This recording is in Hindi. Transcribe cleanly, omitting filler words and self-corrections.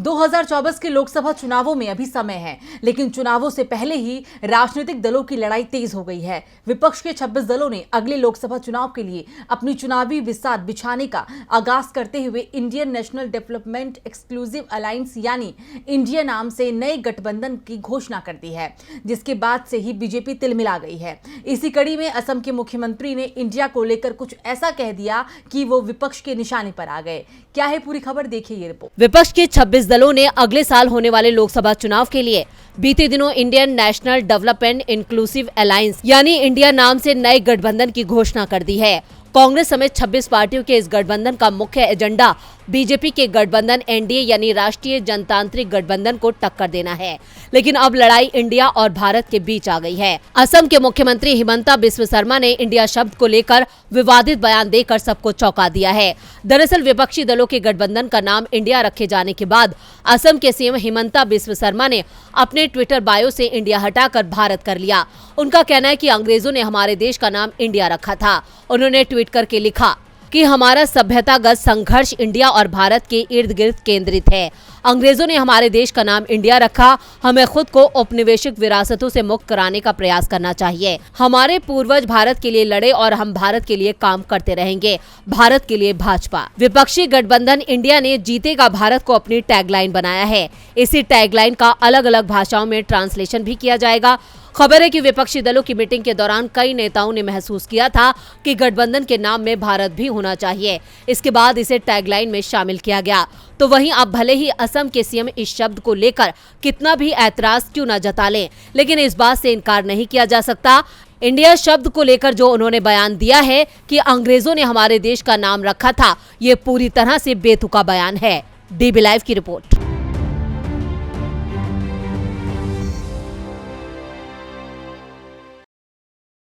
2024 के लोकसभा चुनावों में अभी समय है, लेकिन चुनावों से पहले ही राजनीतिक दलों की लड़ाई तेज हो गई है। विपक्ष के 26 दलों ने अगले लोकसभा चुनाव के लिए अपनी चुनावी बिसात बिछाने का आगाज करते हुए Indian national development exclusive alliance यानी इंडिया नाम से नए गठबंधन की घोषणा कर दी है, जिसके बाद से ही बीजेपी तिलमिला गई है। इसी कड़ी में असम के मुख्यमंत्री ने इंडिया को लेकर कुछ ऐसा कह दिया कि वो विपक्ष के निशाने पर आ गए। क्या है पूरी खबर, देखिए ये रिपोर्ट। विपक्ष के 26 दलों ने अगले साल होने वाले लोकसभा चुनाव के लिए बीते दिनों Indian national development inclusive alliance यानी इंडिया नाम से नए गठबंधन की घोषणा कर दी है। कांग्रेस समेत 26 पार्टियों के इस गठबंधन का मुख्य एजेंडा बीजेपी के गठबंधन एनडीए यानी राष्ट्रीय जनतांत्रिक गठबंधन को टक्कर देना है। लेकिन अब लड़ाई इंडिया और भारत के बीच आ गई है। असम के मुख्यमंत्री हिमंता बिस्वा शर्मा ने इंडिया शब्द को लेकर विवादित बयान देकर सबको चौंका दिया है। दरअसल विपक्षी दलों के गठबंधन का नाम इंडिया रखे जाने के बाद असम के सीएम हिमंता बिस्वा शर्मा ने अपने ट्विटर बायो से इंडिया हटाकर भारत कर लिया। उनका कहना है कि अंग्रेजों ने हमारे देश का नाम इंडिया रखा था। उन्होंने ट्वीट करके लिखा कि हमारा सभ्यतागत संघर्ष इंडिया और भारत के इर्द गिर्द केंद्रित है। अंग्रेजों ने हमारे देश का नाम इंडिया रखा। हमें खुद को औपनिवेशिक विरासतों से मुक्त कराने का प्रयास करना चाहिए। हमारे पूर्वज भारत के लिए लड़े और हम भारत के लिए काम करते रहेंगे। भारत के लिए भाजपा। विपक्षी गठबंधन इंडिया ने जीतेगा भारत को अपनी टैगलाइन बनाया है। इसी टैगलाइन का अलग अलग भाषाओं में ट्रांसलेशन भी किया जाएगा। खबर है कि विपक्षी दलों की मीटिंग के दौरान कई नेताओं ने महसूस किया था कि गठबंधन के नाम में भारत भी होना चाहिए। इसके बाद इसे टैगलाइन में शामिल किया गया। तो वहीं अब भले ही असम के सीएम इस शब्द को लेकर कितना भी ऐतराज क्यों न जता लें, लेकिन इस बात से इनकार नहीं किया जा सकता। इंडिया शब्द को लेकर जो उन्होंने बयान दिया है कि अंग्रेजों ने हमारे देश का नाम रखा था, ये पूरी तरह से बेतुका बयान है। डीबी लाइव की रिपोर्ट।